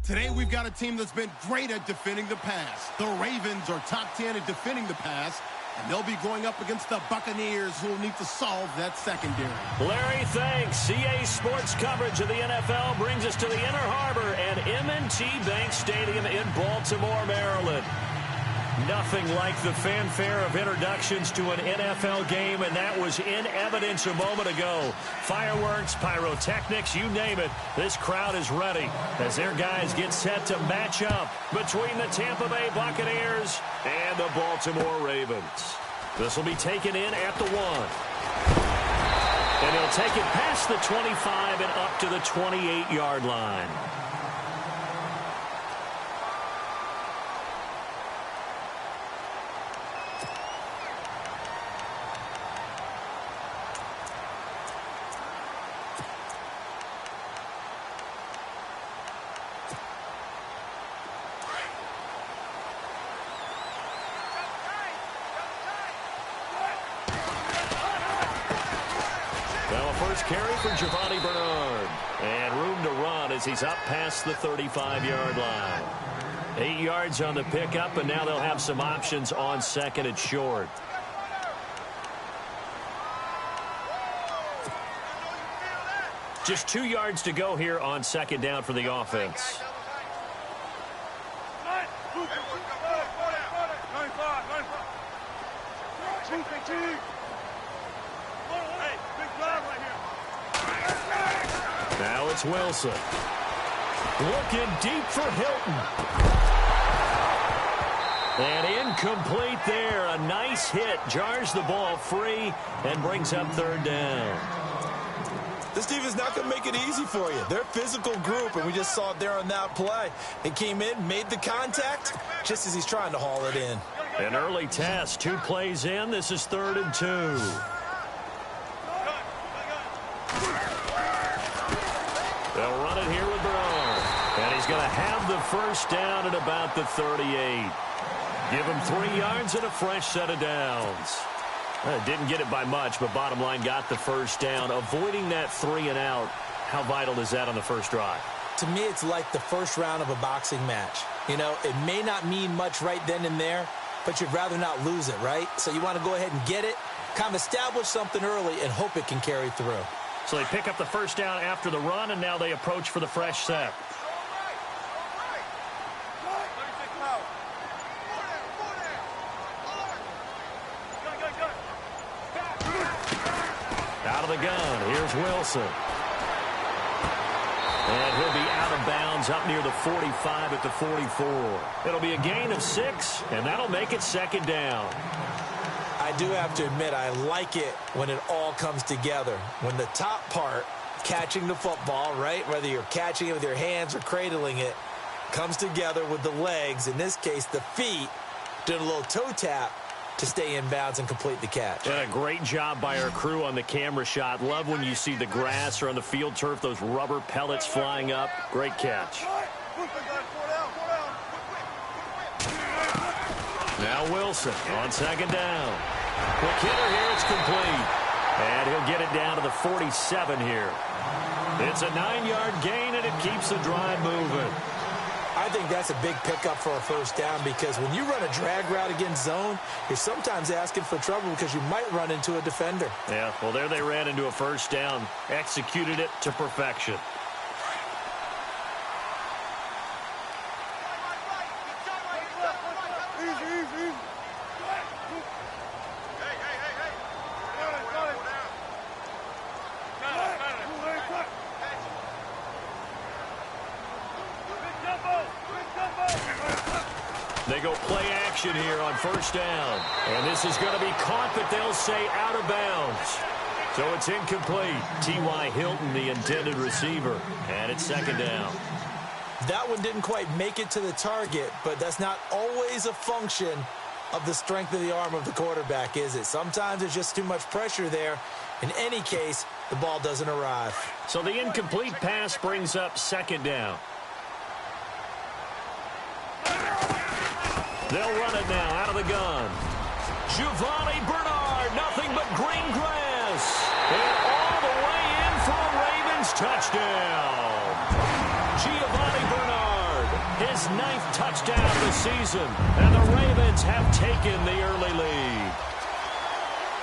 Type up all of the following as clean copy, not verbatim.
Today we've got a team that's been great at defending the pass. The Ravens are top 10 at defending the pass, and they'll be going up against the Buccaneers, who will need to solve that secondary. Larry, thanks. CA Sports coverage of the NFL brings us to the Inner Harbor and M&T Bank Stadium in Baltimore, Maryland. Nothing like the fanfare of introductions to an NFL game, and that was in evidence a moment ago. Fireworks, pyrotechnics, you name it. This crowd is ready as their guys get set to match up between the Tampa Bay Buccaneers and the Baltimore Ravens. This will be taken in at the 1. And he'll take it past the 25 and up to the 28-yard line. Carry for Giovanni Bernard. And room to run as he's up past the 35-yard line. 8 yards on the pickup, and now they'll have some options on second and short. Just 2 yards to go here on second down for the offense. Now it's Wilson. Looking deep for Hilton. And incomplete there. A nice hit. Jars the ball free and brings up third down. This defense is not going to make it easy for you. They're a physical group, and we just saw it there on that play. They came in, made the contact, just as he's trying to haul it in. An early test. 2 plays in. This is 3rd and 2. They'll run it here with Bernard. And he's going to have the first down at about the 38. Give him 3 yards and a fresh set of downs. Didn't get it by much, but bottom line got the first down. Avoiding that 3 and out, how vital is that on the first drive? To me, it's like the first round of a boxing match. You know, it may not mean much right then and there, but you'd rather not lose it, right? So you want to go ahead and get it, kind of establish something early, and hope it can carry through. So they pick up the first down after the run, and now they approach for the fresh set. Out of the gun, here's Wilson. And he'll be out of bounds up near the 45 at the 44. It'll be a gain of 6, and that'll make it second down. I do have to admit, I like it when it all comes together. When the top part, catching the football, right, whether you're catching it with your hands or cradling it, comes together with the legs, in this case the feet, doing a little toe tap to stay in bounds and complete the catch. And a great job by our crew on the camera shot. Love when you see the grass or on the field turf, those rubber pellets flying up. Great catch. Now Wilson on second down. Quick hitter here, it's complete. And he'll get it down to the 47 here. It's a 9-yard gain, and it keeps the drive moving. I think that's a big pickup for a first down, because when you run a drag route against zone, you're sometimes asking for trouble because you might run into a defender. Yeah, well, there they ran into a first down. Executed it to perfection. They go play action here on first down. And this is going to be caught, but they'll say out of bounds. So it's incomplete. T.Y. Hilton, the intended receiver. And it's second down. That one didn't quite make it to the target, but that's not always a function of the strength of the arm of the quarterback, is it? Sometimes there's just too much pressure there. In any case, the ball doesn't arrive. So the incomplete pass brings up second down. They'll run it now out of the gun. Giovanni Bernard, nothing but green grass. And all the way in for a Ravens touchdown. Giovanni Bernard his 9th touchdown of the season, and the Ravens have taken the early lead.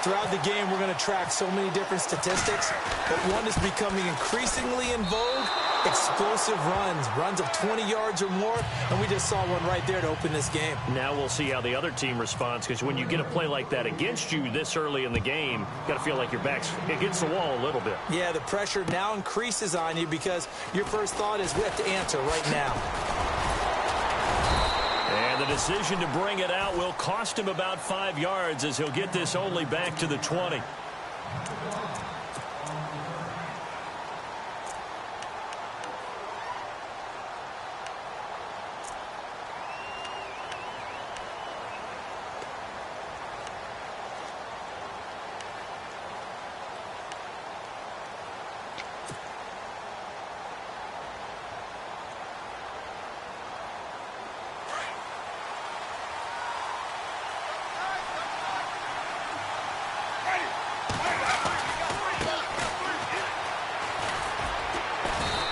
Throughout the game, we're going to track so many different statistics, but one is becoming increasingly in vogue: explosive runs of 20 yards or more, and we just saw one right there to open this game. Now we'll see how the other team responds, because when you get a play like that against you this early in the game, you got to feel like your back's against the wall a little bit. Yeah, the pressure now increases on you because your first thought is we have to answer right now. And the decision to bring it out will cost him about 5 yards, as he'll get this only back to the 20.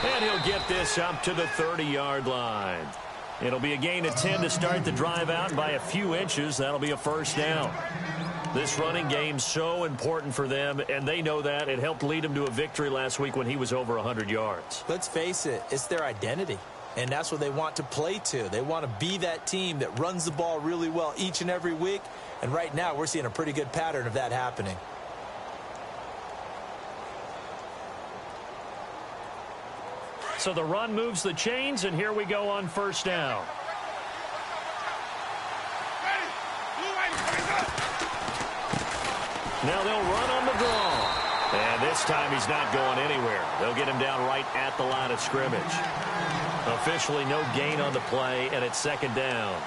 And he'll get this up to the 30-yard line. It'll be a gain of 10 to start the drive out. By a few inches, that'll be a first down. This running game's so important for them, and they know that. It helped lead them to a victory last week when he was over 100 yards. Let's face it, it's their identity, and that's what they want to play to. They want to be that team that runs the ball really well each and every week, and right now we're seeing a pretty good pattern of that happening. So the run moves the chains, and here we go on first down. Now they'll run on the draw. And this time he's not going anywhere. They'll get him down right at the line of scrimmage. Officially no gain on the play, and it's second down.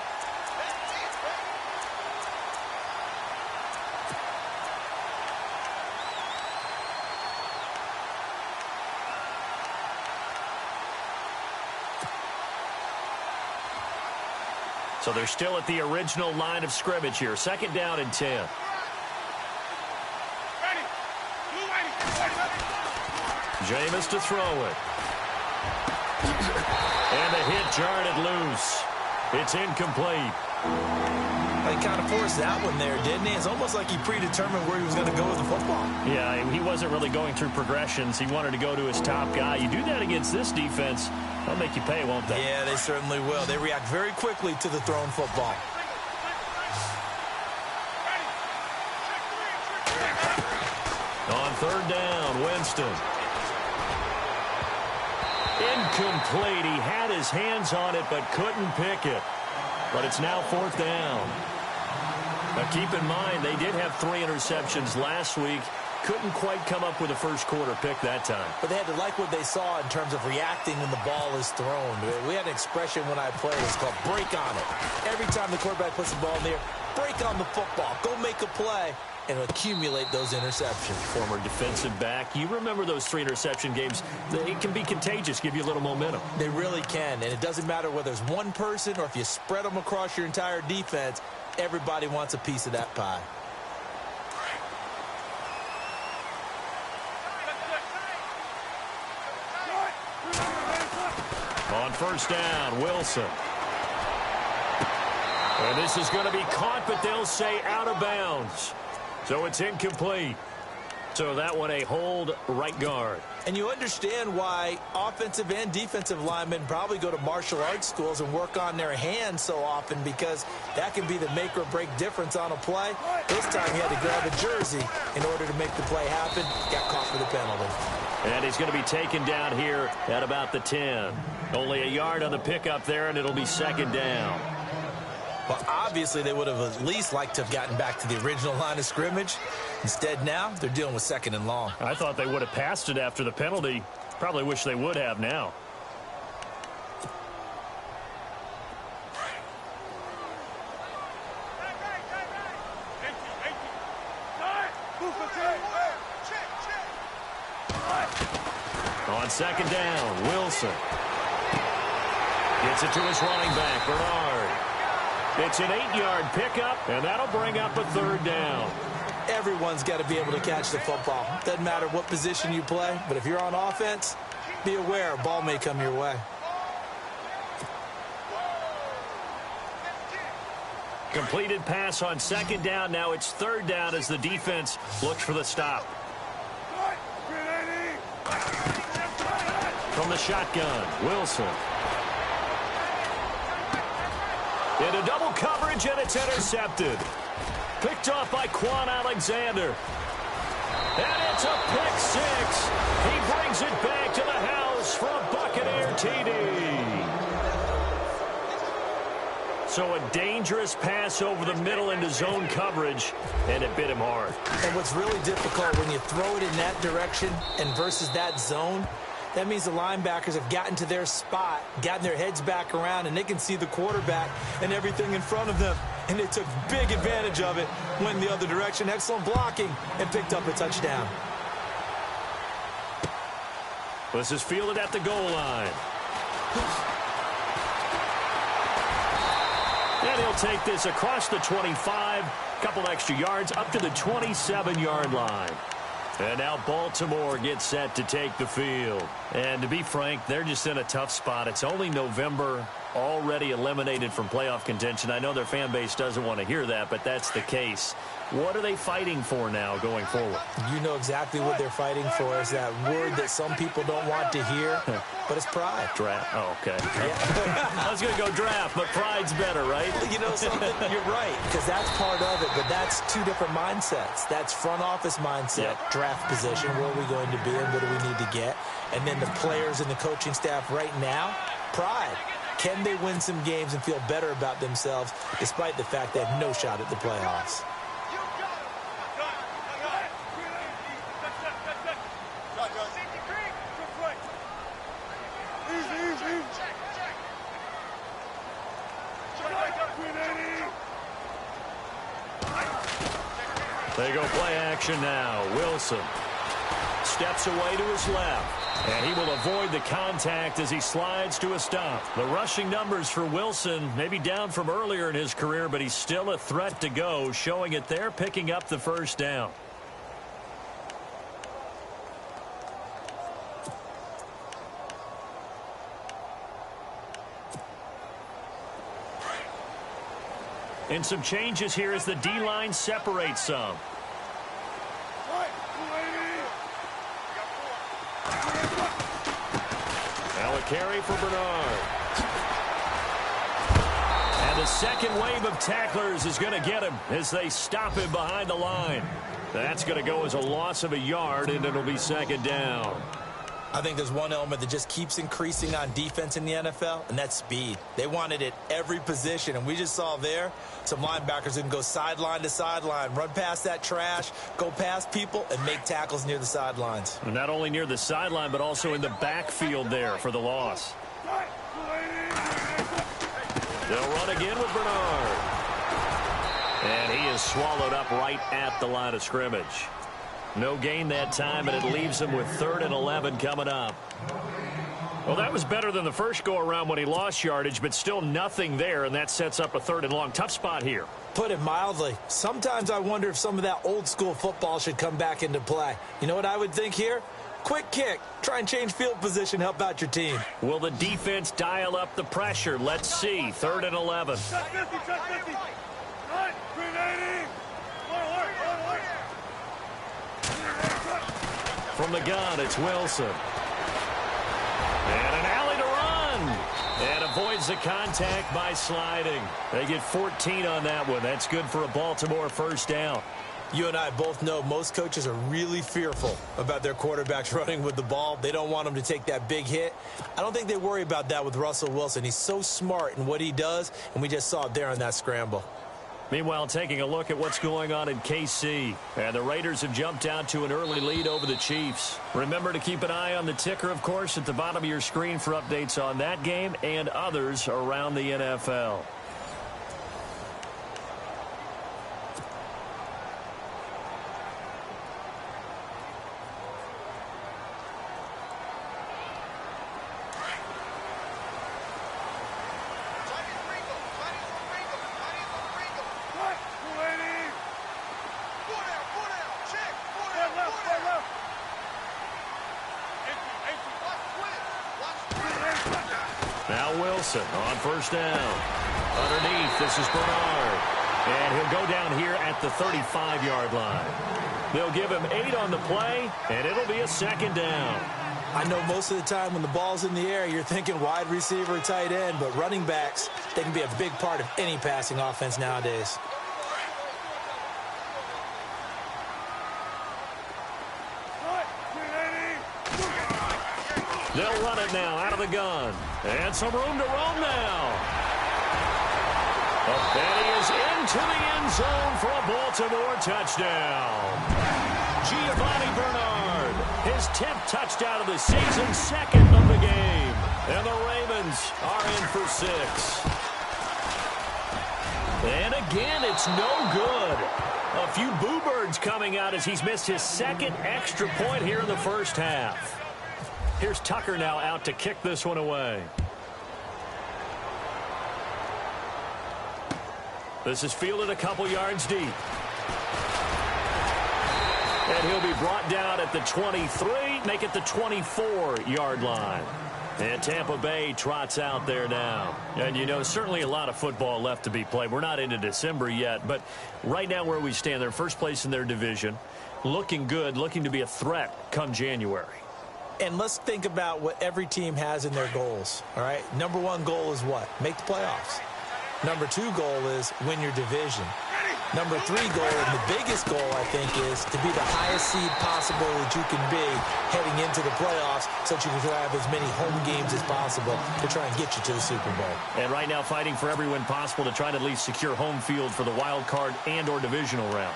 So they're still at the original line of scrimmage here. Second down and 10. Jameis to throw it. And the hit jarred it loose. It's incomplete. He kind of forced that one there, didn't he? It's almost like he predetermined where he was going to go with the football. Yeah, he wasn't really going through progressions. He wanted to go to his top guy. You do that against this defense, they'll make you pay, won't they? Yeah, they certainly will. They react very quickly to the thrown football. On third down, Winston. Incomplete. He had his hands on it but couldn't pick it. But it's now fourth down. Now keep in mind, they did have 3 interceptions last week. Couldn't quite come up with a first quarter pick that time. But they had to like what they saw in terms of reacting when the ball is thrown. We had an expression when I played. It's called break on it. Every time the quarterback puts the ball in the air, break on the football. Go make a play and accumulate those interceptions. Former defensive back. You remember those 3 interception games. It can be contagious, give you a little momentum. They really can, and it doesn't matter whether it's one person or if you spread them across your entire defense. Everybody wants a piece of that pie. On first down, Wilson. And this is going to be caught, but they'll say out of bounds. So it's incomplete. So that one a hold right guard. And you understand why offensive and defensive linemen probably go to martial arts schools and work on their hands so often, because that can be the make or break difference on a play. This time he had to grab a jersey in order to make the play happen. Got caught for the penalty. And he's going to be taken down here at about the 10. Only a yard on the pickup there, and it'll be second down. Well, obviously they would have at least liked to have gotten back to the original line of scrimmage. Instead now, they're dealing with second and long. I thought they would have passed it after the penalty. Probably wish they would have now. On second down, Wilson gets it to his running back, Bernard. It's an 8-yard pickup, and that'll bring up a third down. Everyone's got to be able to catch the football. Doesn't matter what position you play, but if you're on offense, be aware a ball may come your way. Completed pass on second down. Now it's third down as the defense looks for the stop. From the shotgun, Wilson. Into double coverage, and it's intercepted. Picked off by Quan Alexander. And it's a pick six. He brings it back to the house for a Buccaneer TD. So a dangerous pass over the middle into zone coverage, and it bit him hard. And what's really difficult when you throw it in that direction and versus that zone, that means the linebackers have gotten to their spot, gotten their heads back around, and they can see the quarterback and everything in front of them. And they took big advantage of it, went in the other direction. Excellent blocking, and picked up a touchdown. This is fielded at the goal line. And he'll take this across the 25, couple extra yards, up to the 27-yard line. And now Baltimore gets set to take the field. And to be frank, they're just in a tough spot. It's only November, already eliminated from playoff contention. I know their fan base doesn't want to hear that, but that's the case. What are they fighting for now going forward? You know exactly what they're fighting for. Is that word that some people don't want to hear, but it's pride. Draft. Oh, okay. Yeah. I was going to go draft, but pride's better, right? You know something? You're right, because that's part of it, but that's two different mindsets. That's front office mindset, draft position, where are we going to be and what do we need to get? And then the players and the coaching staff right now, pride. Can they win some games and feel better about themselves despite the fact they have no shot at the playoffs? They go play action now. Wilson steps away to his left, and he will avoid the contact as he slides to a stop. The rushing numbers for Wilson maybe down from earlier in his career, but he's still a threat to go, showing it there, picking up the first down. And some changes here as the D-line separates some. Now a carry for Bernard. And the second wave of tacklers is going to get him as they stop him behind the line. That's going to go as a loss of a yard, and it'll be second down. I think there's one element that just keeps increasing on defense in the NFL, and that's speed. They want it at every position, and we just saw there some linebackers that can go sideline to sideline, run past that trash, go past people, and make tackles near the sidelines. And not only near the sideline, but also in the backfield there for the loss. They'll run again with Bernard. And he is swallowed up right at the line of scrimmage. No gain that time, and it leaves him with 3rd and 11 coming up. Well, that was better than the first go-around when he lost yardage, but still nothing there, and that sets up a 3rd and long. Tough spot here. Put it mildly. Sometimes I wonder if some of that old-school football should come back into play. You know what I would think here? Quick kick. Try and change field position, help out your team. Will the defense dial up the pressure? Let's see. 3rd and 11. From the gun, it's Wilson. And an alley to run. And avoids the contact by sliding. They get 14 on that one. That's good for a Baltimore first down. You and I both know most coaches are really fearful about their quarterbacks running with the ball. They don't want them to take that big hit. I don't think they worry about that with Russell Wilson. He's so smart in what he does, and we just saw it there on that scramble. Meanwhile, taking a look at what's going on in KC. And the Raiders have jumped out to an early lead over the Chiefs. Remember to keep an eye on the ticker, of course, at the bottom of your screen for updates on that game and others around the NFL. Now Wilson on first down. Underneath, this is Bernard. And he'll go down here at the 35-yard line. They'll give him 8 on the play, and it'll be a second down. I know most of the time when the ball's in the air, you're thinking wide receiver, tight end, but running backs, they can be a big part of any passing offense nowadays. They'll run it now out of the gun. And some room to roam now. And he is into the end zone for a Baltimore touchdown. Giovanni Bernard, his 10th touchdown of the season, 2nd of the game. And the Ravens are in for 6. And again, it's no good. A few boo birds coming out as he's missed his 2nd extra point here in the first half. Here's Tucker now out to kick this one away. This is fielded a couple yards deep. And he'll be brought down at the 23, make it the 24-yard line. And Tampa Bay trots out there now. And, you know, certainly a lot of football left to be played. We're not into December yet, but right now where we stand, they're first place in their division, looking good, looking to be a threat come January. And let's think about what every team has in their goals, all right? Number 1 goal is what? Make the playoffs. Number 2 goal is win your division. Number 3 goal, and the biggest goal, I think, is to be the highest seed possible that you can be heading into the playoffs so that you can have as many home games as possible to try and get you to the Super Bowl. And right now fighting for every win possible to try to at least secure home field for the wild card and or divisional round.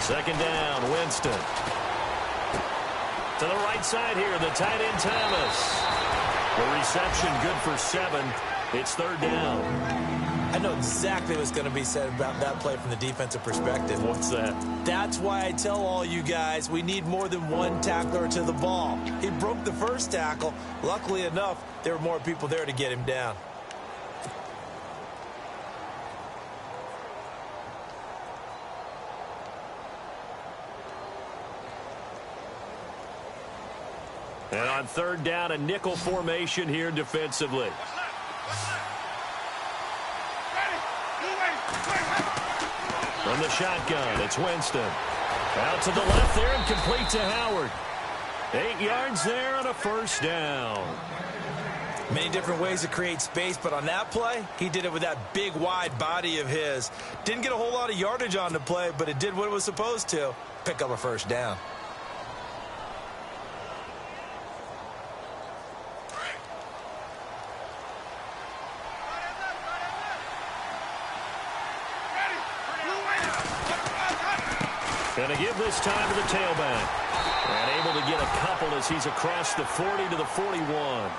Second down, Winston. To the right side here, the tight end Thomas. The reception good for 7. It's 3rd down. I know exactly what's going to be said about that play from the defensive perspective. What's that? That's why I tell all you guys we need more than one tackler to the ball. He broke the first tackle. Luckily enough, there were more people there to get him down. And on 3rd down, a nickel formation here defensively. From the shotgun, it's Winston. Out to the left there and complete to Howard. 8 yards there on a 1st down. Many different ways to create space, but on that play, he did it with that big, wide body of his. Didn't get a whole lot of yardage on the play, but it did what it was supposed to. Pick up a 1st down. Going to give this time to the tailback. And able to get a couple as he's across the 40 to the 41. Well,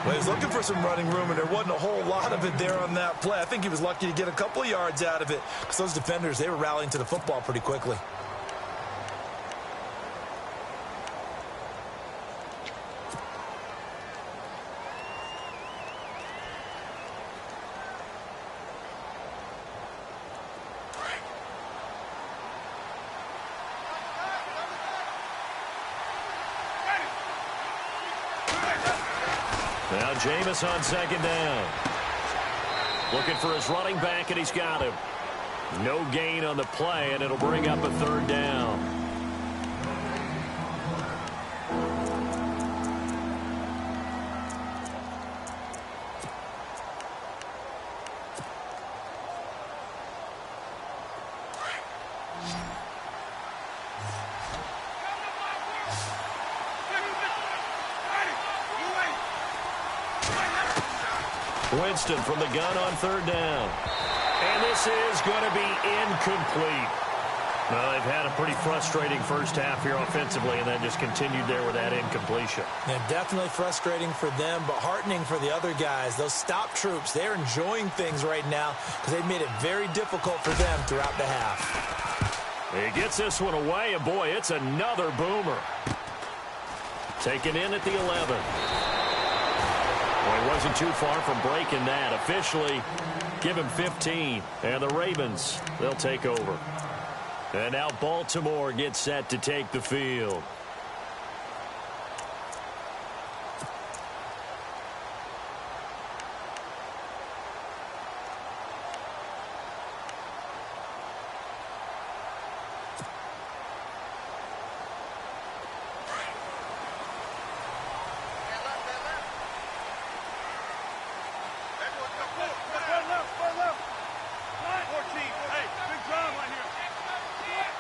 he was looking for some running room, and there wasn't a whole lot of it there on that play. I think he was lucky to get a couple of yards out of it because those defenders, they were rallying to the football pretty quickly. Now Jameis on 2nd down. Looking for his running back, and he's got him. No gain on the play, and it'll bring up a 3rd down. Winston from the gun on 3rd down. And this is going to be incomplete. Well, they've had a pretty frustrating first half here offensively, and then just continued there with that incompletion. Yeah, definitely frustrating for them, but heartening for the other guys. Those stop troops, they're enjoying things right now because they've made it very difficult for them throughout the half. He gets this one away, and boy, it's another boomer. Taken in at the 11. Well, he wasn't too far from breaking that. Officially, give him 15. And the Ravens, they'll take over. And now Baltimore gets set to take the field.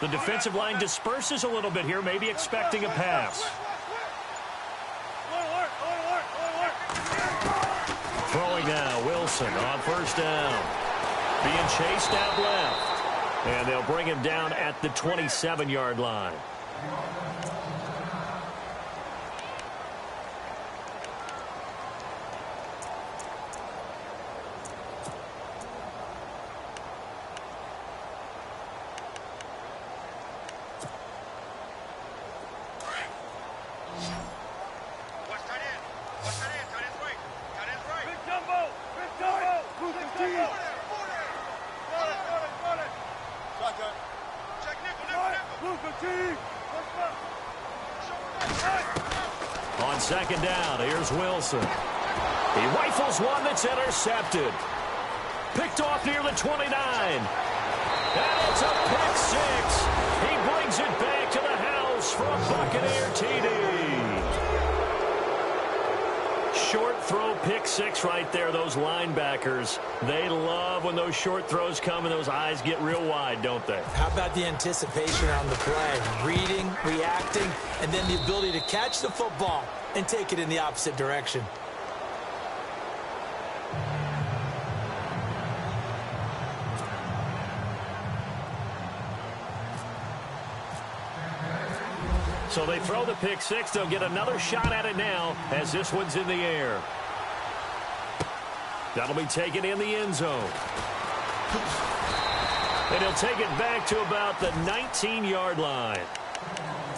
The defensive line disperses a little bit here, maybe expecting a pass. Throwing now, Wilson on first down. Being chased out left. And they'll bring him down at the 27-yard line. On second down, here's Wilson. He rifles one that's intercepted. Picked off near the 29. And it's a pick six. He brings it back to the house for a Buccaneer TD. Short throw pick six right there. Those linebackers, they love when those short throws come and those eyes get real wide, don't they? How about the anticipation on the play? Reading, reacting, and then the ability to catch the football and take it in the opposite direction. So they throw the pick six. They'll get another shot at it now as this one's in the air. That'll be taken in the end zone. And he'll take it back to about the 19-yard line.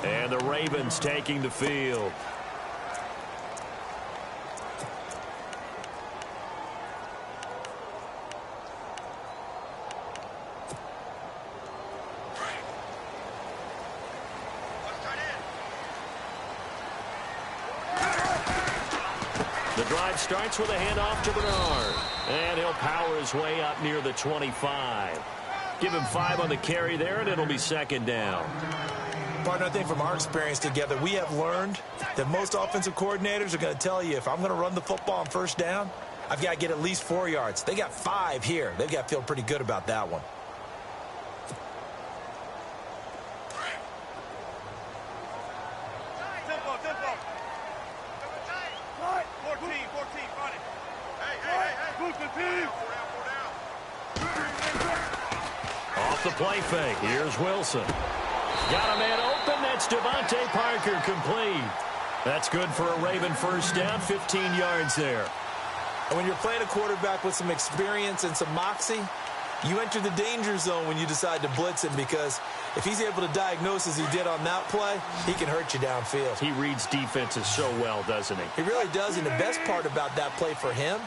And the Ravens taking the field. The drive starts with a handoff to Bernard. And he'll power his way up near the 25. Give him 5 on the carry there, and it'll be second down. Partner, I think from our experience together, we have learned that most offensive coordinators are going to tell you, if I'm going to run the football on first down, I've got to get at least 4 yards. They got 5 here. They've got to feel pretty good about that one. Off the play fake. Here's Wilson. Got a man open. That's Devontae Parker complete. That's good for a Raven first down. 15 yards there. And when you're playing a quarterback with some experience and some moxie, you enter the danger zone when you decide to blitz him, because if he's able to diagnose as he did on that play, he can hurt you downfield. He reads defenses so well, doesn't he? He really does, and the best part about that play for him,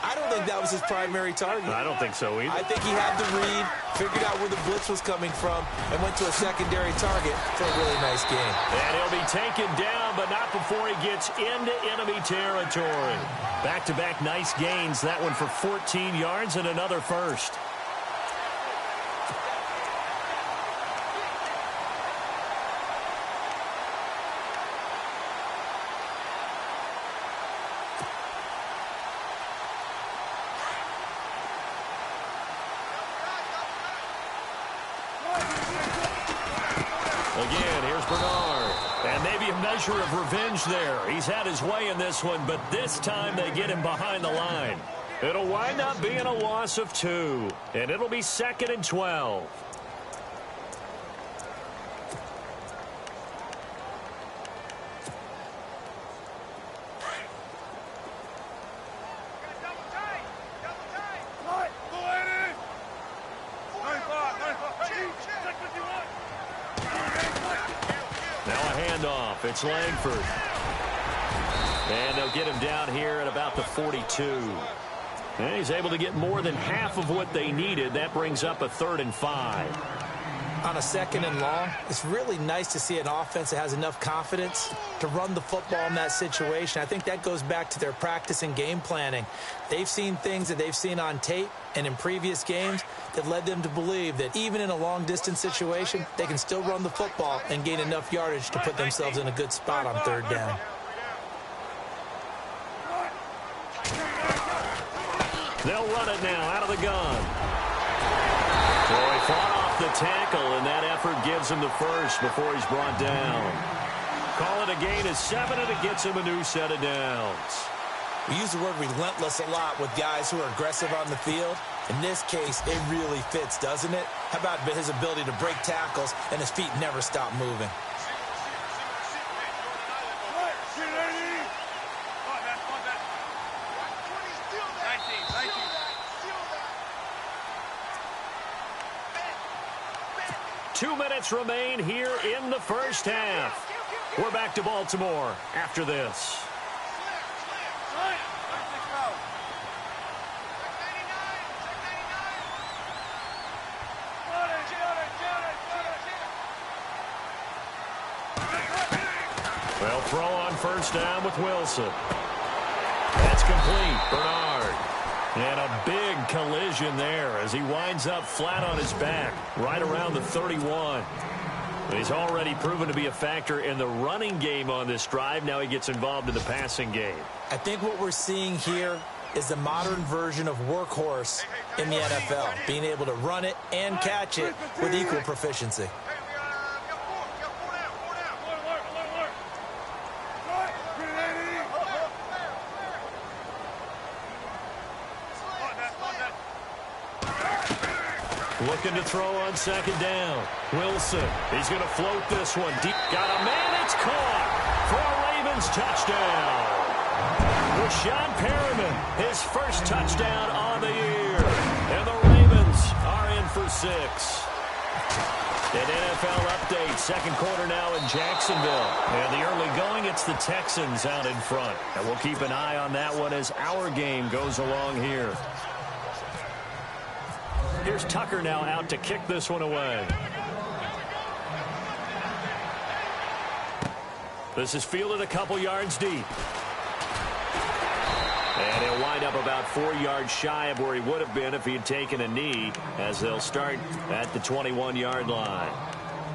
I don't think that was his primary target. I don't think so either. I think he had the read, figured out where the blitz was coming from, and went to a secondary target for a really nice game. And he'll be taken down, but not before he gets into enemy territory. Back-to-back nice gains. That one for 14 yards and another first. Again, here's Bernard. And maybe a measure of revenge there. He's had his way in this one, but this time they get him behind the line. It'll wind up being a loss of 2. And it'll be 2nd and 12. Now a handoff. It's Langford. And they'll get him down here at about the 42. And he's able to get more than half of what they needed. That brings up a 3rd and 5. On a 2nd and long, it's really nice to see an offense that has enough confidence to run the football in that situation. I think that goes back to their practice and game planning. They've seen things that they've seen on tape and in previous games that led them to believe that even in a long-distance situation, they can still run the football and gain enough yardage to put themselves in a good spot on 3rd down. They'll run it now out of the gun. Boy, fought off the tackle, and that effort gives him the first before he's brought down. Call it a gain of 7, and it gets him a new set of downs. We use the word relentless a lot with guys who are aggressive on the field. In this case, it really fits, doesn't it? How about his ability to break tackles and his feet never stop moving? Two minutes remain here in the first half. We're back to Baltimore after this. Well, throw on first down with Wilson. That's complete. Bernard. And a big collision there as he winds up flat on his back right around the 31. He's already proven to be a factor in the running game on this drive. Now he gets involved in the passing game. I think what we're seeing here is the modern version of workhorse in the NFL, being able to run it and catch it with equal proficiency. Looking to throw on second down. Wilson, he's going to float this one deep. Got a man, it's caught for a Ravens touchdown. Rashawn Perriman, his first touchdown on the year. And the Ravens are in for 6. An NFL update, second quarter now in Jacksonville. And the early going, it's the Texans out in front. And we'll keep an eye on that one as our game goes along here. Here's Tucker now out to kick this one away. This is fielded a couple yards deep. And he'll wind up about 4 yards shy of where he would have been if he had taken a knee, as they'll start at the 21-yard line.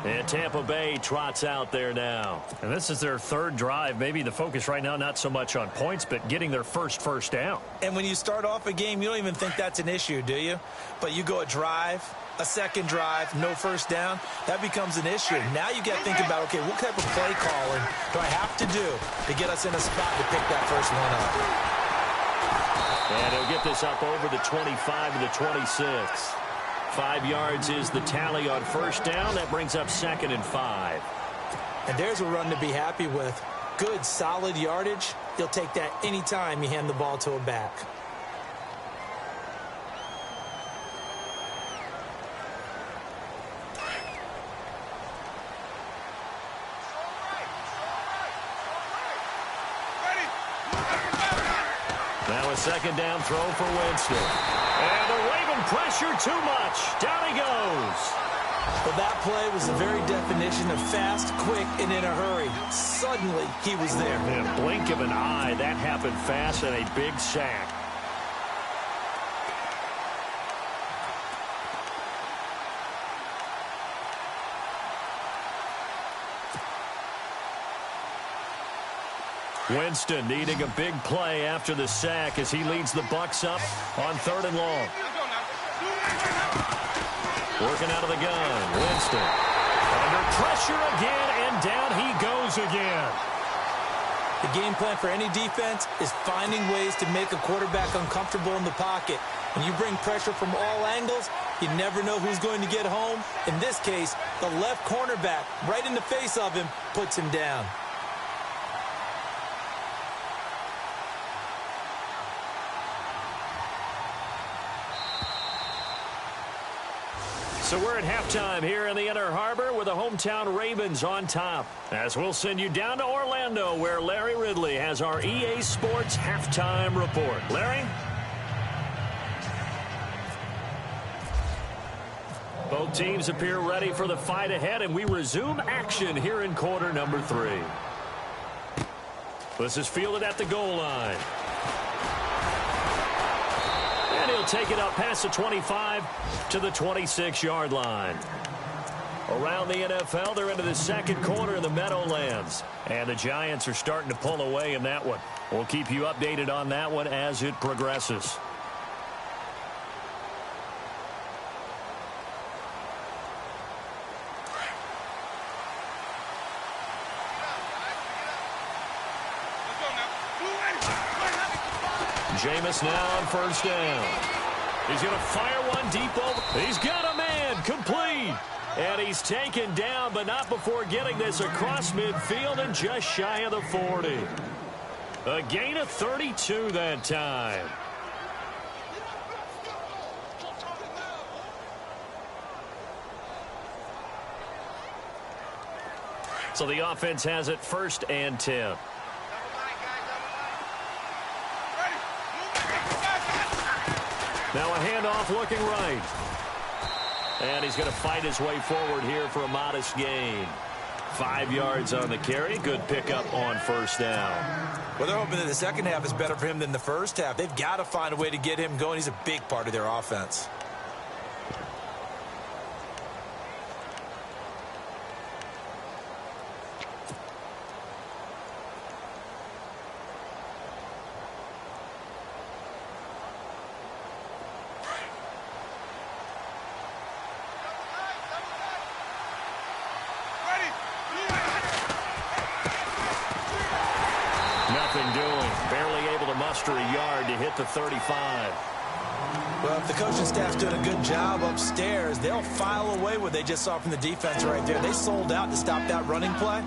And Tampa Bay trots out there now. And this is their 3rd drive. Maybe the focus right now not so much on points, but getting their first down. And when you start off a game, you don't even think that's an issue, do you? But you go a drive, a second drive, no first down, that becomes an issue. Now you got to think about, okay, what type of play calling do I have to do to get us in a spot to pick that first one up? And he'll get this up over the 25 to the 26. 5 yards is the tally on first down. That brings up 2nd and 5. And there's a run to be happy with. Good, solid yardage. You'll take that anytime you hand the ball to a back. Now a second down throw for Winston. And the Raven pressure too much. Down he goes. Well, that play was the very definition of fast, quick, and in a hurry. Suddenly, he was there. In a blink of an eye, that happened fast and a big sack. Winston needing a big play after the sack as he leads the Bucs up on 3rd and long. Working out of the gun. Winston under pressure again, and down he goes again. The game plan for any defense is finding ways to make a quarterback uncomfortable in the pocket. When you bring pressure from all angles, you never know who's going to get home. In this case, the left cornerback, right in the face of him, puts him down. So we're at halftime here in the Inner Harbor with the hometown Ravens on top. As we'll send you down to Orlando where Larry Ridley has our EA Sports halftime report. Larry? Both teams appear ready for the fight ahead, and we resume action here in quarter number 3. This is fielded at the goal line. And he'll take it up past the 25 to the 26-yard line. Around the NFL, they're into the second quarter in the Meadowlands. And the Giants are starting to pull away in that one. We'll keep you updated on that one as it progresses. Jameis now on first down. He's going to fire one deep over. He's got a man complete. And he's taken down, but not before getting this across midfield and just shy of the 40. A gain of 32 that time. So the offense has it 1st and 10. Now a handoff looking right. And he's going to fight his way forward here for a modest gain. 5 yards on the carry. Good pickup on first down. Well, they're hoping that the second half is better for him than the first half. They've got to find a way to get him going. He's a big part of their offense. A yard to hit the 35. Well, if the coaching staff's doing a good job upstairs, they'll file away what they just saw from the defense right there. They sold out to stop that running play.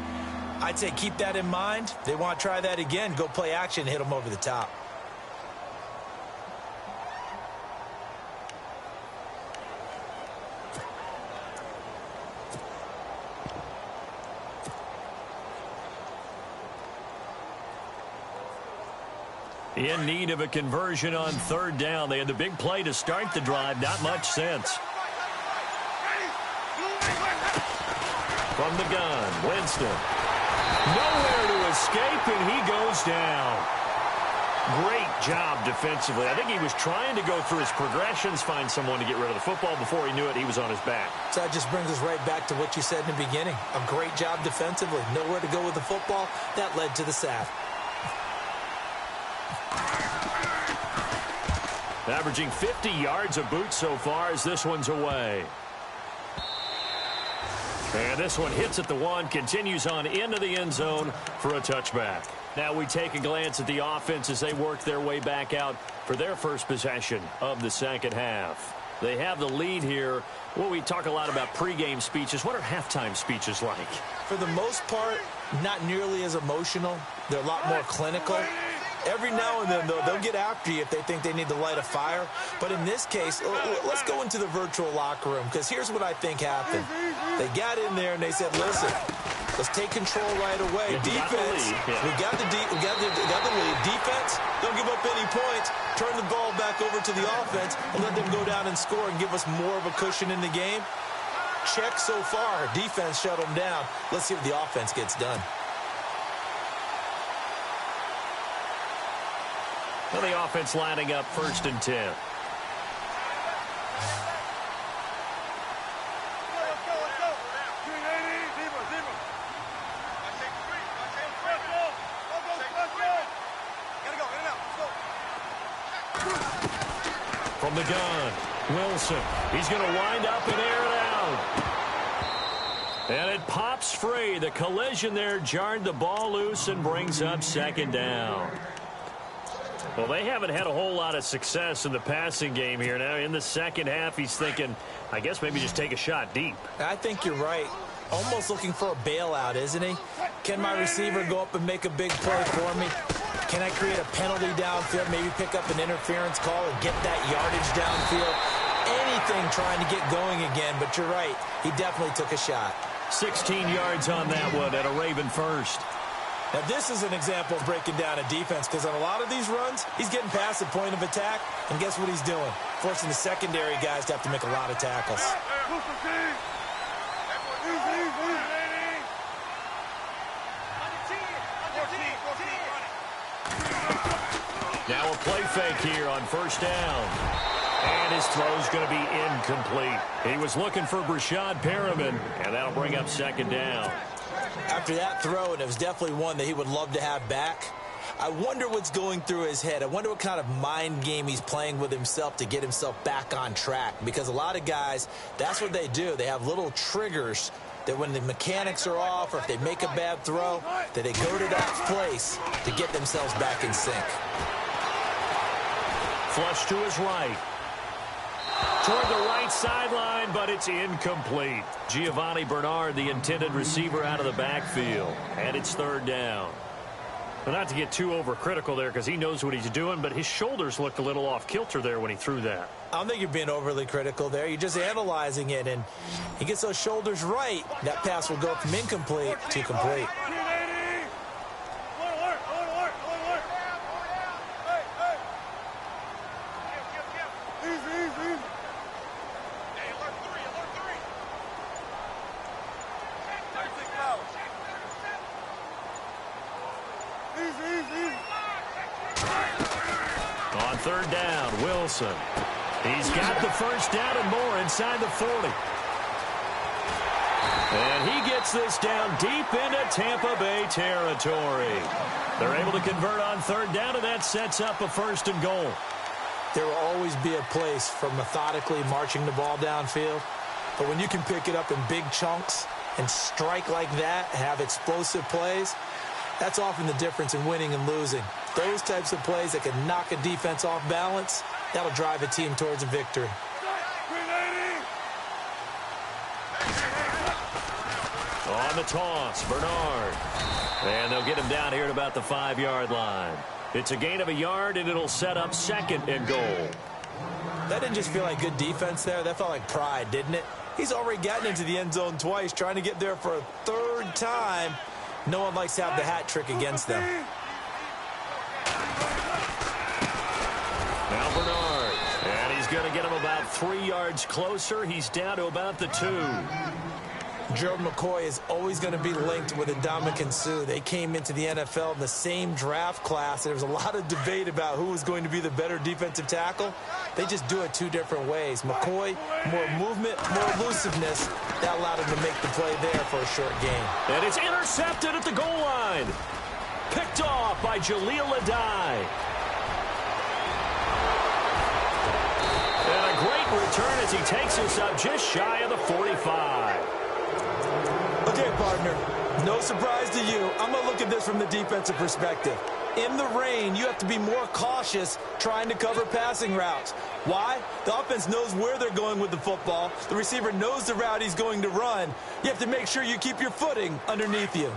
I'd say keep that in mind. They want to try that again. Go play action, hit them over the top. In need of a conversion on third down. They had the big play to start the drive. Not much sense. From the gun, Winston. Nowhere to escape, and he goes down. Great job defensively. I think he was trying to go through his progressions, find someone to get rid of the football. Before he knew it, he was on his back. So that just brings us right back to what you said in the beginning. A great job defensively. Nowhere to go with the football. That led to the sack. Averaging 50 yards a boot so far as this one's away. And this one hits at the 1, continues on into the end zone for a touchback. Now we take a glance at the offense as they work their way back out for their first possession of the second half. They have the lead here. Well, we talk a lot about pregame speeches. What are halftime speeches like? For the most part, not nearly as emotional. They're a lot more clinical. Every now and then, though, they'll get after you if they think they need to light a fire. But in this case, let's go into the virtual locker room, because here's what I think happened. They got in there and they said, listen, let's take control right away. Defense, we got the lead. Defense, don't give up any points. Turn the ball back over to the offense and let them go down and score and give us more of a cushion in the game. Check so far. Defense shut them down. Let's see what the offense gets done. Well, the offense lining up 1st and 10. From the gun, Wilson. He's going to wind up and air it out. And it pops free. The collision there jarred the ball loose and brings up 2nd down. Well, they haven't had a whole lot of success in the passing game here. Now, in the second half, he's thinking, I guess maybe just take a shot deep. I think you're right. Almost looking for a bailout, isn't he? Can my receiver go up and make a big play for me? Can I create a penalty downfield, maybe pick up an interference call and get that yardage downfield? thing trying to get going again, but you're right. He definitely took a shot. 16 yards on that one and a Raven first. Now, this is an example of breaking down a defense because on a lot of these runs, he's getting past the point of attack, and guess what he's doing? Forcing the secondary guys to have to make a lot of tackles. Now a play fake here on first down. And his throw's going to be incomplete. He was looking for Brashad Perriman, and that'll bring up second down. After that throw, and it was definitely one that he would love to have back, I wonder what's going through his head. I wonder what kind of mind game he's playing with himself to get himself back on track. Because a lot of guys, that's what they do. They have little triggers that when the mechanics are off or if they make a bad throw, that they go to that place to get themselves back in sync. Flush to his right. Toward the right sideline, but it's incomplete. Giovanni Bernard, the intended receiver, out of the backfield. And it's third down. Well, not to get too overcritical there because he knows what he's doing, but his shoulders looked a little off kilter there when he threw that. I don't think you're being overly critical there. You're just analyzing it, and he gets those shoulders right. That pass will go from incomplete to complete. On third down, Wilson. He's got the first down and more inside the 40. And he gets this down deep into Tampa Bay territory. They're able to convert on third down, and that sets up a first and goal. There will always be a place for methodically marching the ball downfield. But when you can pick it up in big chunks and strike like that, have explosive plays, that's often the difference in winning and losing. Those types of plays that can knock a defense off balance, that'll drive a team towards a victory. On the toss, Bernard. And they'll get him down here at about the 5-yard line. It's a gain of a yard, and it'll set up second and goal. That didn't just feel like good defense there. That felt like pride, didn't it? He's already gotten into the end zone twice, trying to get there for a third time. No one likes to have the hat trick against them. Now Bernard, and he's going to get him about 3 yards closer. He's down to about the 2. Gerald McCoy is always going to be linked with Ndamukong Suh. They came into the NFL in the same draft class. There was a lot of debate about who was going to be the better defensive tackle. They just do it two different ways. McCoy, more movement, more elusiveness. That allowed him to make the play there for a short gain. And it's intercepted at the goal line. Picked off by Jaleel Adai. And a great return as he takes us up just shy of the 45. Okay, partner, no surprise to you. I'm going to look at this from the defensive perspective. In the rain, you have to be more cautious trying to cover passing routes. Why? The offense knows where they're going with the football. The receiver knows the route he's going to run. You have to make sure you keep your footing underneath you.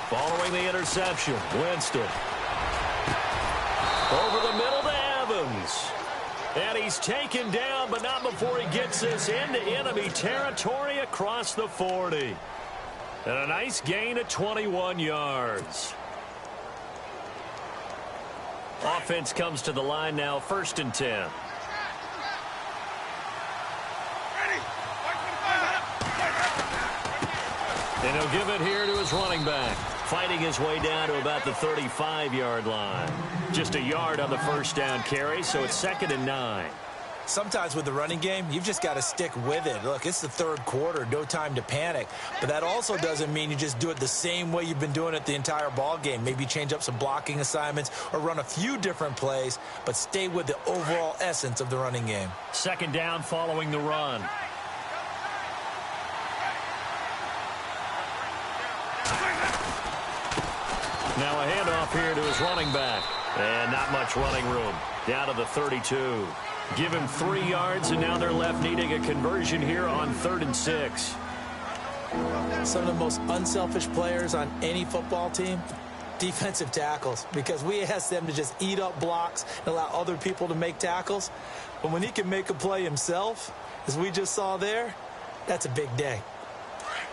Following the interception, Winston. Over the middle to Evans. And he's taken down, but not before he gets this into enemy territory across the 40. And a nice gain of 21 yards. Offense comes to the line now, 1st and 10. And he'll give it here to his running back, fighting his way down to about the 35-yard line. Just a yard on the first down carry, so it's 2nd and 9. Sometimes with the running game, you've just got to stick with it. Look, it's the third quarter, no time to panic. But that also doesn't mean you just do it the same way you've been doing it the entire ball game. Maybe change up some blocking assignments or run a few different plays, but stay with the overall essence of the running game. 2nd down following the run. Now a handoff here to his running back. And not much running room. Down to the 32. Give him 3 yards, and now they're left needing a conversion here on 3rd and 6. Some of the most unselfish players on any football team, defensive tackles, because we ask them to just eat up blocks and allow other people to make tackles. But when he can make a play himself, as we just saw there, that's a big day.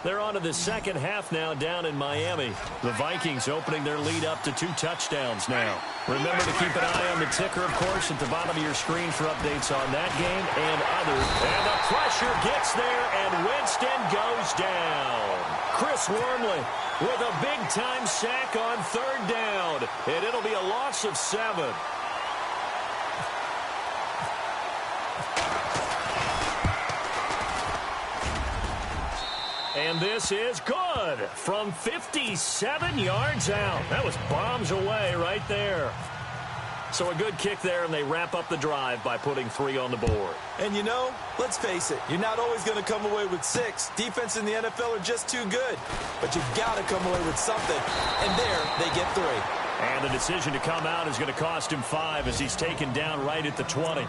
They're on to the second half now down in Miami. The Vikings opening their lead up to 2 touchdowns now. Remember to keep an eye on the ticker, of course, at the bottom of your screen for updates on that game and others. And the pressure gets there, and Winston goes down. Chris Wormley with a big-time sack on 3rd down, and it'll be a loss of 7. And this is good from 57 yards out. That was bombs away right there. So a good kick there, and they wrap up the drive by putting 3 on the board. And you know, let's face it, you're not always going to come away with 6. Defense in the NFL are just too good. But you've got to come away with something. And there, they get 3. And the decision to come out is going to cost him 5 as he's taken down right at the 20.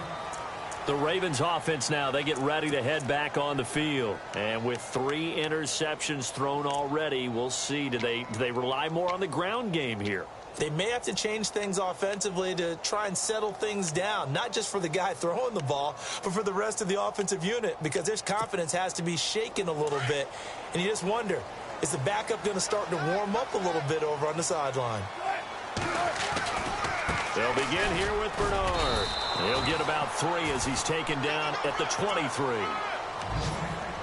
The Ravens offense now, they get ready to head back on the field. And with 3 interceptions thrown already, we'll see. Do they rely more on the ground game here? They may have to change things offensively to try and settle things down, not just for the guy throwing the ball, but for the rest of the offensive unit, because their confidence has to be shaken a little bit. And you just wonder, is the backup going to start to warm up a little bit over on the sideline? They'll begin here with Bernard. He'll get about 3 as he's taken down at the 23.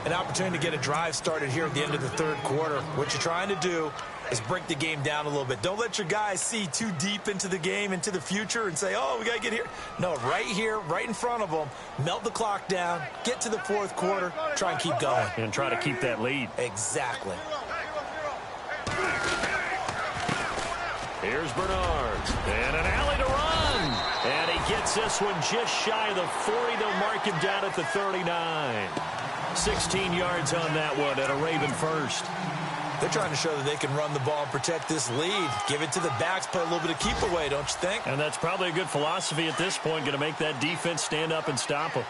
An opportunity to get a drive started here at the end of the 3rd quarter. What you're trying to do is break the game down a little bit. Don't let your guys see too deep into the game, into the future, and say, oh, we got to get here. No, right here, right in front of them, melt the clock down, get to the 4th quarter, try and keep going. And try to keep that lead. Exactly. Here's Bernard, and an alley to run. And he gets this one just shy of the 40. They'll mark him down at the 39. 16 yards on that one, and a Raven first. They're trying to show that they can run the ball and protect this lead. Give it to the backs, play a little bit of keep away, don't you think? And that's probably a good philosophy at this point, going to make that defense stand up and stop them.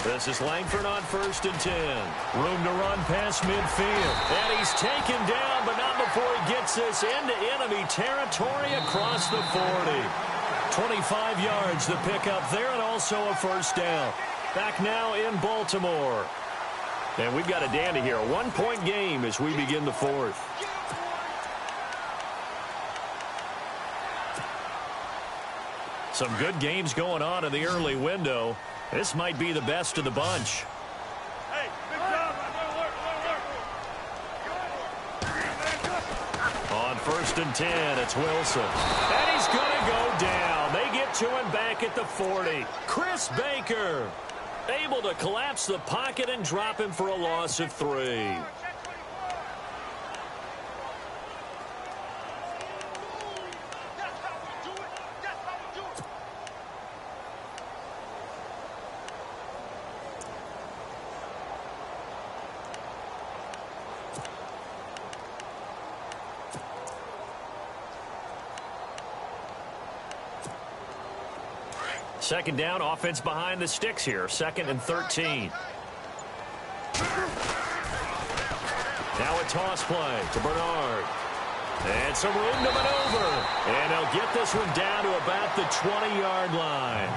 This is Langford on 1st and 10. Room to run past midfield. And he's taken down, but not before he gets this into enemy territory across the 40. 25 yards the pickup there, and also a 1st down. Back now in Baltimore. And we've got a dandy here. A 1-point game as we begin the 4th. Some good games going on in the early window. This might be the best of the bunch. Hey, good job. On 1st and 10, it's Wilson. And he's going to go down. They get to him back at the 40. Chris Baker able to collapse the pocket and drop him for a loss of 3. Second down, offense behind the sticks here. 2nd and 13. Now a toss play to Bernard. And some room to maneuver. And they'll get this one down to about the 20-yard line.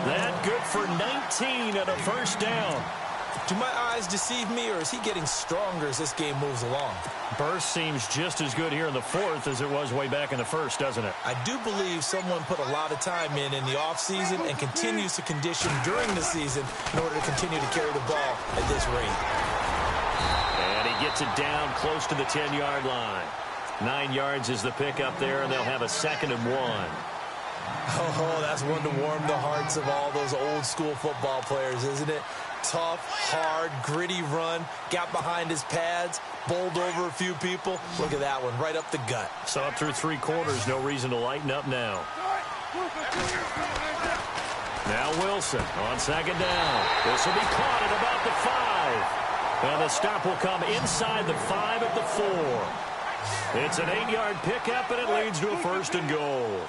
That good for 19 and a 1st down. Do my eyes deceive me, or is he getting stronger as this game moves along? Burst seems just as good here in the 4th as it was way back in the 1st, doesn't it? I do believe someone put a lot of time in the offseason and continues to condition during the season in order to continue to carry the ball at this rate. And he gets it down close to the 10-yard line. 9 yards is the pickup there, and they'll have a 2nd and 1. Oh, that's one to warm the hearts of all those old-school football players, isn't it? Tough, hard, gritty run, got behind his pads, bowled over a few people. Look at that one, right up the gut. Saw it through 3 quarters, no reason to lighten up now. Now Wilson on 2nd down. This will be caught at about the 5. And the stop will come inside the 5 at the 4. It's an 8-yard pickup, and it leads to a 1st and goal.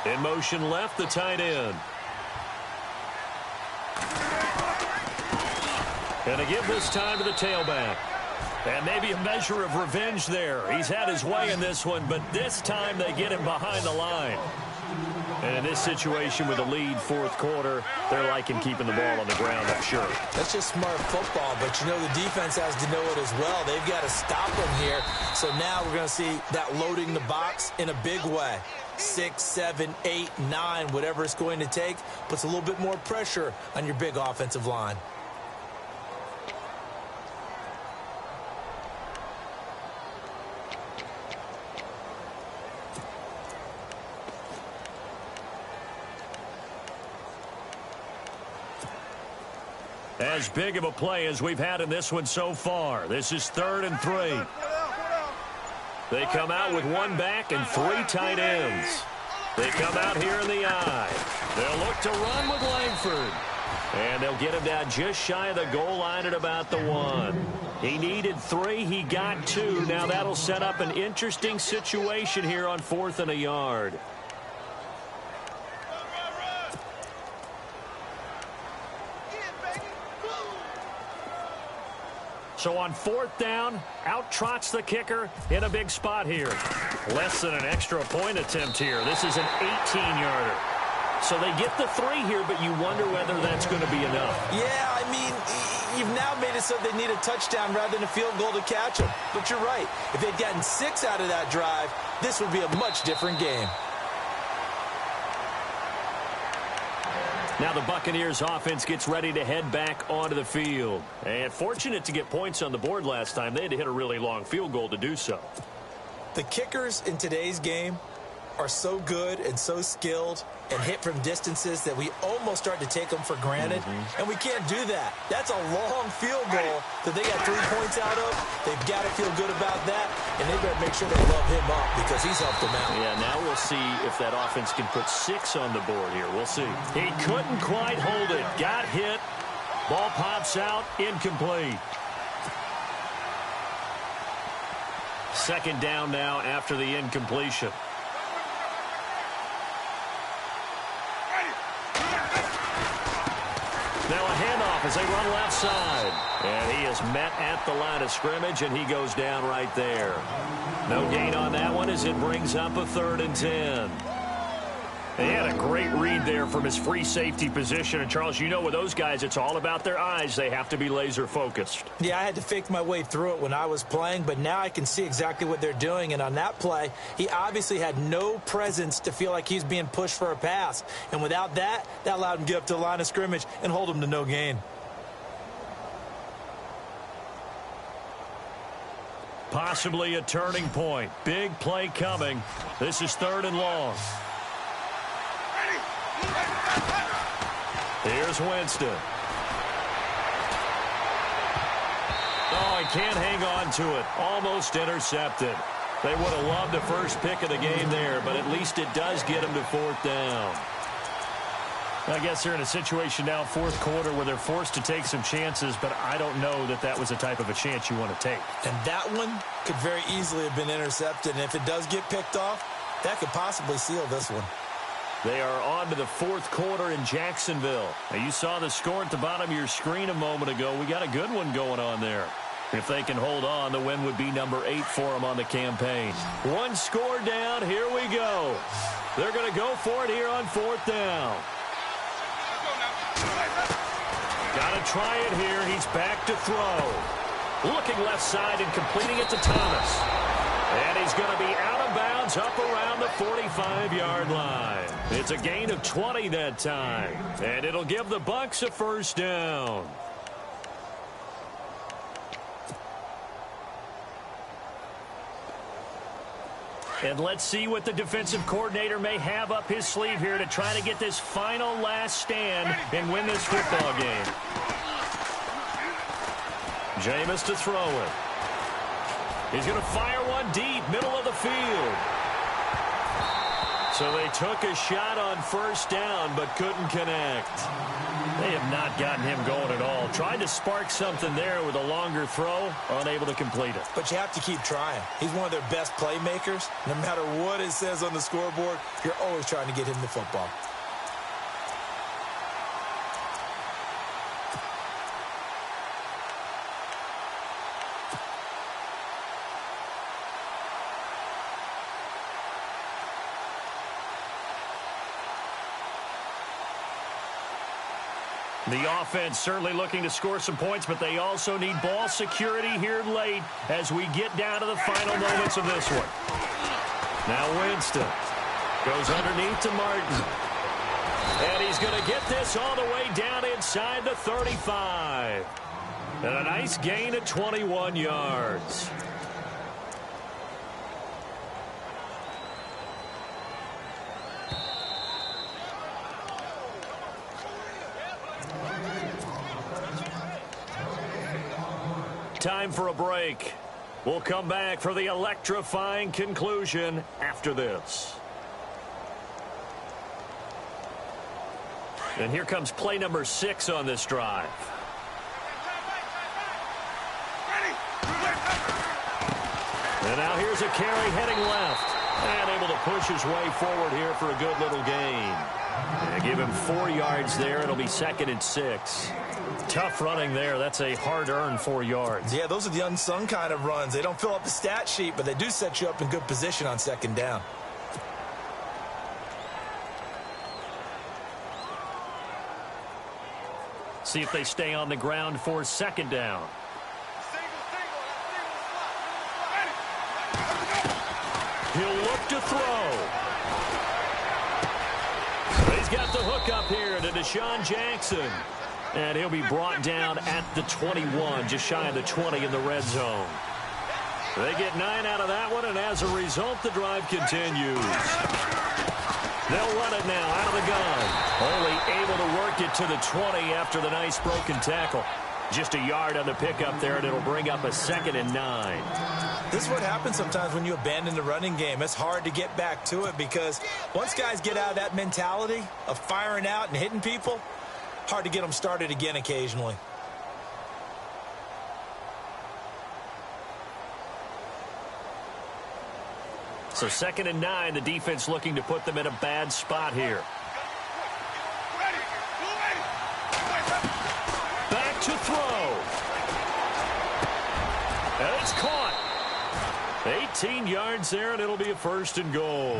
In motion left, the tight end. And to give this time to the tailback. And maybe a measure of revenge there. He's had his way in this one, but this time they get him behind the line. And in this situation with a lead fourth quarter, they're liking keeping the ball on the ground, I'm sure. That's just smart football, but you know the defense has to know it as well. They've got to stop them here. So now we're going to see that loading the box in a big way. 6, 7, 8, 9, whatever it's going to take, puts a little bit more pressure on your big offensive line. As big of a play as we've had in this one so far. This is 3rd and 3. They come out with one back and 3 tight ends. They come out here in the eye. They'll look to run with Langford. And they'll get him down just shy of the goal line at about the 1. He needed 3. He got 2. Now that'll set up an interesting situation here on 4th and a yard. So on 4th down, out trots the kicker in a big spot here. Less than an extra point attempt here. This is an 18-yarder. So they get the 3 here, but you wonder whether that's going to be enough. Yeah, I mean, you've now made it so they need a touchdown rather than a field goal to catch them. But you're right. If they'd gotten 6 out of that drive, this would be a much different game. Now the Buccaneers offense gets ready to head back onto the field. And fortunate to get points on the board last time. They had to hit a really long field goal to do so. The kickers in today's game are so good and so skilled and hit from distances that we almost start to take them for granted. And we can't do that. That's a long field goal that they got 3 points out of. They've got to feel good about that, and they better make sure they love him up because he's helped them out. Yeah, now we'll see if that offense can put 6 on the board here. We'll see. He couldn't quite hold it. Got hit. Ball pops out. Incomplete. 2nd down now after the incompletion. Now a handoff as they run left side. And he is met at the line of scrimmage, and he goes down right there. No gain on that one as it brings up a 3rd and 10. He had a great read there from his free safety position. And, Charles, you know with those guys, it's all about their eyes. They have to be laser focused. Yeah, I had to fake my way through it when I was playing, but now I can see exactly what they're doing. And on that play, he obviously had no presence to feel like he's being pushed for a pass. And without that, that allowed him to get up to the line of scrimmage and hold him to no gain. Possibly a turning point. Big play coming. This is 3rd and long. Here's Winston. Oh, he can't hang on to it. Almost intercepted. They would have loved the first pick of the game there, but at least it does get them to 4th down. I guess they're in a situation now, 4th quarter, where they're forced to take some chances, but I don't know that that was the type of a chance you want to take. And that one could very easily have been intercepted, and if it does get picked off, that could possibly seal this one. They are on to the 4th quarter in Jacksonville. Now, you saw the score at the bottom of your screen a moment ago. We got a good one going on there. If they can hold on, the win would be number 8 for them on the campaign. 1 score down. Here we go. They're going to go for it here on 4th down. Got to try it here. He's back to throw. Looking left side and completing it to Thomas. And he's going to be out of bounds up around the 45-yard line. It's a gain of 20 that time. And it'll give the Bucs a 1st down. And let's see what the defensive coordinator may have up his sleeve here to try to get this final last stand and win this football game. Jameis to throw it. He's going to fire one deep, middle of the field. So they took a shot on first down, but couldn't connect. They have not gotten him going at all. Tried to spark something there with a longer throw, unable to complete it. But you have to keep trying. He's one of their best playmakers. No matter what it says on the scoreboard, you're always trying to get him the football. The offense certainly looking to score some points, but they also need ball security here late as we get down to the final moments of this one. Now Winston goes underneath to Martin. And he's going to get this all the way down inside the 35. And a nice gain of 21 yards. Time for a break. We'll come back for the electrifying conclusion after this. And here comes play number 6 on this drive. And now here's a carry heading left. And able to push his way forward here for a good little gain. And give him 4 yards there. It'll be 2nd and 6. Tough running there. That's a hard-earned 4 yards. Yeah, those are the unsung kind of runs. They don't fill up the stat sheet, but they do set you up in good position on 2nd down. See if they stay on the ground for 2nd down. He'll look to throw. He's got the hook up here to Deshaun Jackson. And he'll be brought down at the 21, just shy of the 20 in the red zone. They get 9 out of that one, and as a result, the drive continues. They'll run it now out of the gun. Only able to work it to the 20 after the nice broken tackle. Just a yard on the pickup there, and it'll bring up a 2nd and 9. This is what happens sometimes when you abandon the running game. It's hard to get back to it because once guys get out of that mentality of firing out and hitting people, hard to get them started again occasionally. So 2nd and 9, the defense looking to put them in a bad spot here. Back to throw. And it's caught. 18 yards there, and it'll be a 1st and goal.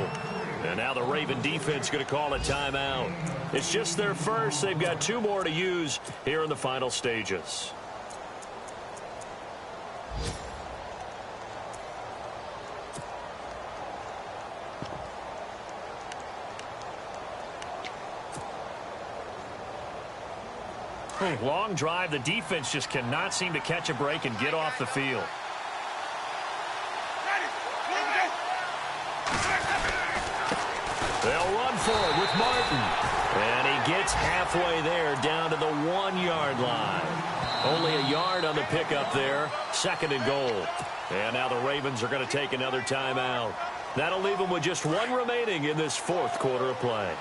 And now the Raven defense going to call a timeout. It's just their first. They've got 2 more to use here in the final stages. Long drive. The defense just cannot seem to catch a break and get off the field. They'll run for it with Martin. And he gets halfway there down to the 1-yard line. Only a yard on the pickup there. 2nd and goal. And now the Ravens are going to take another timeout. That'll leave them with just 1 remaining in this 4th quarter of play.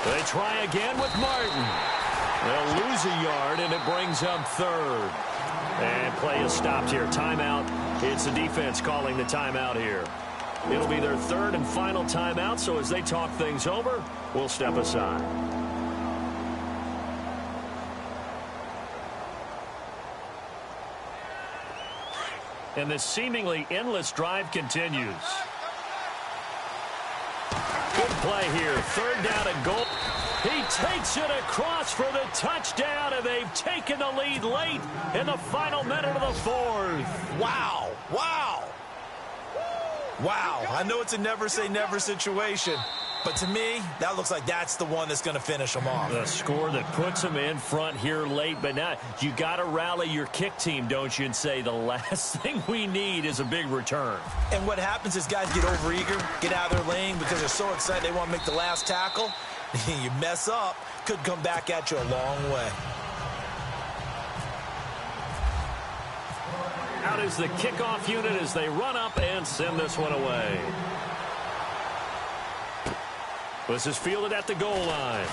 They try again with Martin. They'll lose a yard, and it brings up 3rd. And play is stopped here. Timeout. It's the defense calling the timeout here. It'll be their 3rd and final timeout, so as they talk things over, we'll step aside. And this seemingly endless drive continues. Good play here. 3rd down and goal. He takes it across for the touchdown, and they've taken the lead late in the final minute of the 4th. Wow. Wow. Wow. I know it's a never say never situation, but to me, that looks like that's the one that's going to finish them off. The score that puts them in front here late, but now you got to rally your kick team, don't you, and say the last thing we need is a big return. And what happens is guys get overeager, get out of their lane because they're so excited they want to make the last tackle. You mess up, could come back at you a long way. Out is the kickoff unit as they run up and send this one away. This is fielded at the goal line.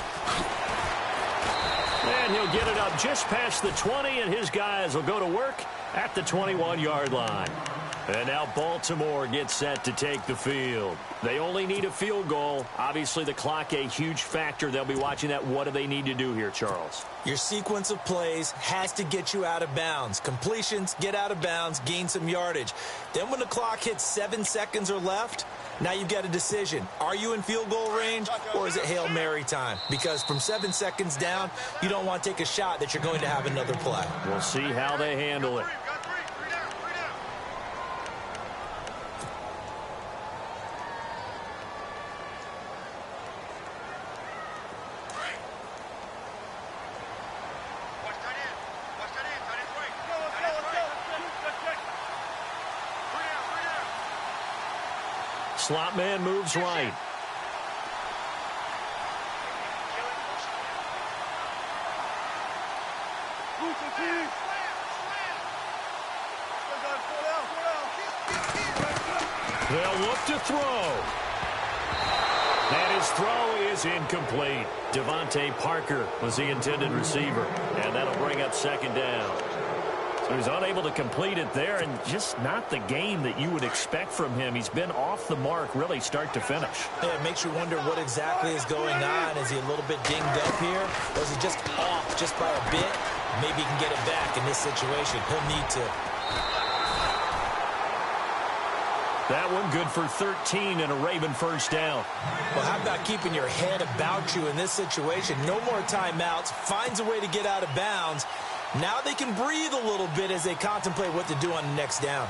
And he'll get it up just past the 20, and his guys will go to work at the 21-yard line. And now Baltimore gets set to take the field. They only need a field goal. Obviously, the clock a huge factor. They'll be watching that. What do they need to do here, Charles? Your sequence of plays has to get you out of bounds. Completions, get out of bounds, gain some yardage. Then when the clock hits 7 seconds or left, now you've got a decision. Are you in field goal range, or is it Hail Mary time? Because from 7 seconds down, you don't want to take a shot that you're going to have another play. We'll see how they handle it. Slot man moves right. They'll look to throw. And his throw is incomplete. Devontae Parker was the intended receiver. And that'll bring up second down. So he's unable to complete it there, and just not the game that you would expect from him. He's been off the mark really start to finish. Yeah, it makes you wonder what exactly is going on. Is he a little bit dinged up here, or is he just off just by a bit? Maybe he can get it back in this situation. He'll need to. That one good for 13 and a Raven first down. Well, how about keeping your head about you in this situation? No more timeouts. Finds a way to get out of bounds. Now they can breathe a little bit as they contemplate what to do on the next down.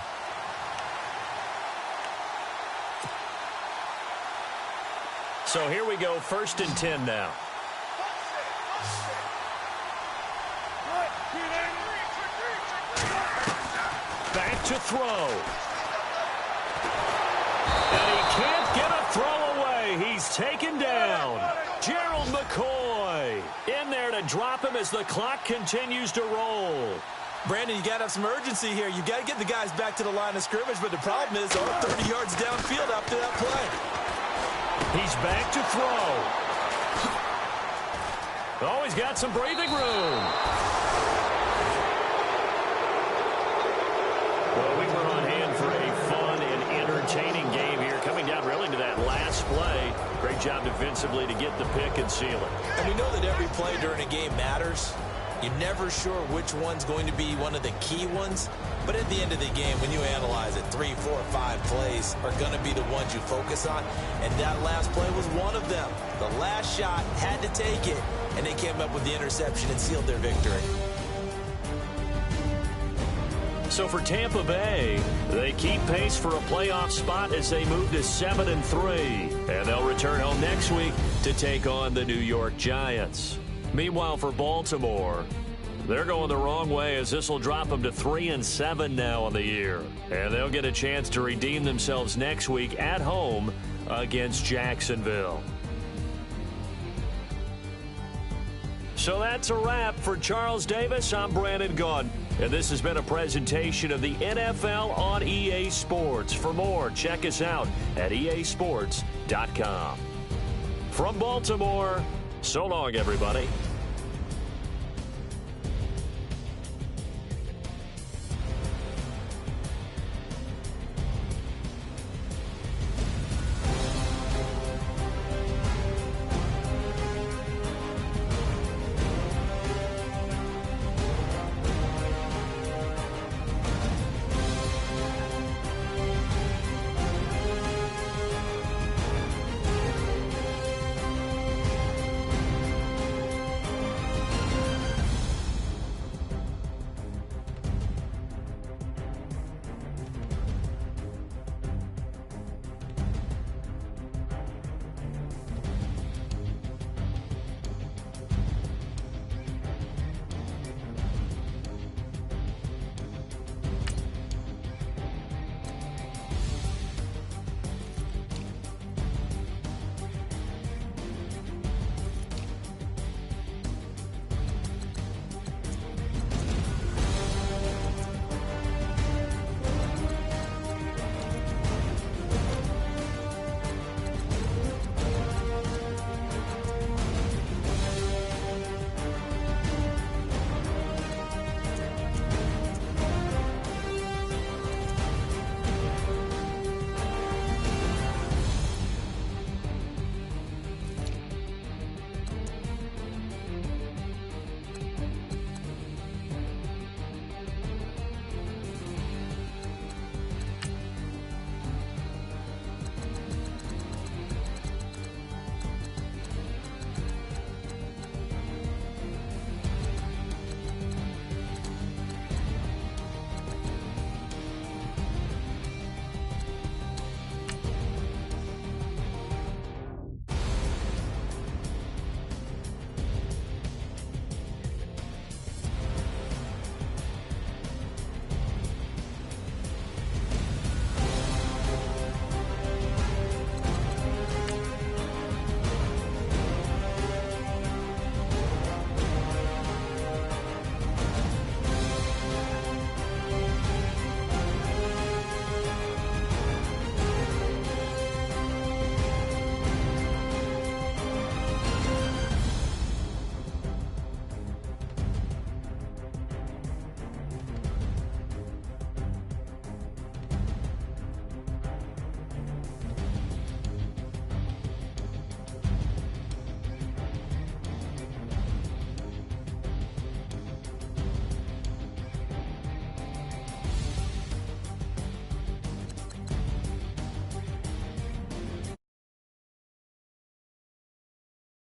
So here we go, 1st and 10 now. Back to throw. And he can't get a throw away. He's taken down. Gerald McCoy in there to drop him as the clock continues to roll. Brandon, you got to have some urgency here. You got to get the guys back to the line of scrimmage, but the problem is 30 yards downfield after that play. He's back to throw. Oh, he's got some breathing room. Well, we were on hand for a fun and entertaining game here, coming down really to that last play. Great job defensively to get the pick and seal it. And we know that every play during a game matters. You're never sure which one's going to be one of the key ones. But at the end of the game, when you analyze it, 3, 4, 5 plays are going to be the ones you focus on. And that last play was one of them. The last shot had to take it, and they came up with the interception and sealed their victory. So for Tampa Bay, they keep pace for a playoff spot as they move to 7-3. And they'll return home next week to take on the New York Giants. Meanwhile, for Baltimore, they're going the wrong way as this will drop them to 3-7 now on the year. And they'll get a chance to redeem themselves next week at home against Jacksonville. So that's a wrap. For Charles Davis, I'm Brandon Gaudin. And this has been a presentation of the NFL on EA Sports. For more, check us out at easports.com. From Baltimore, so long, everybody.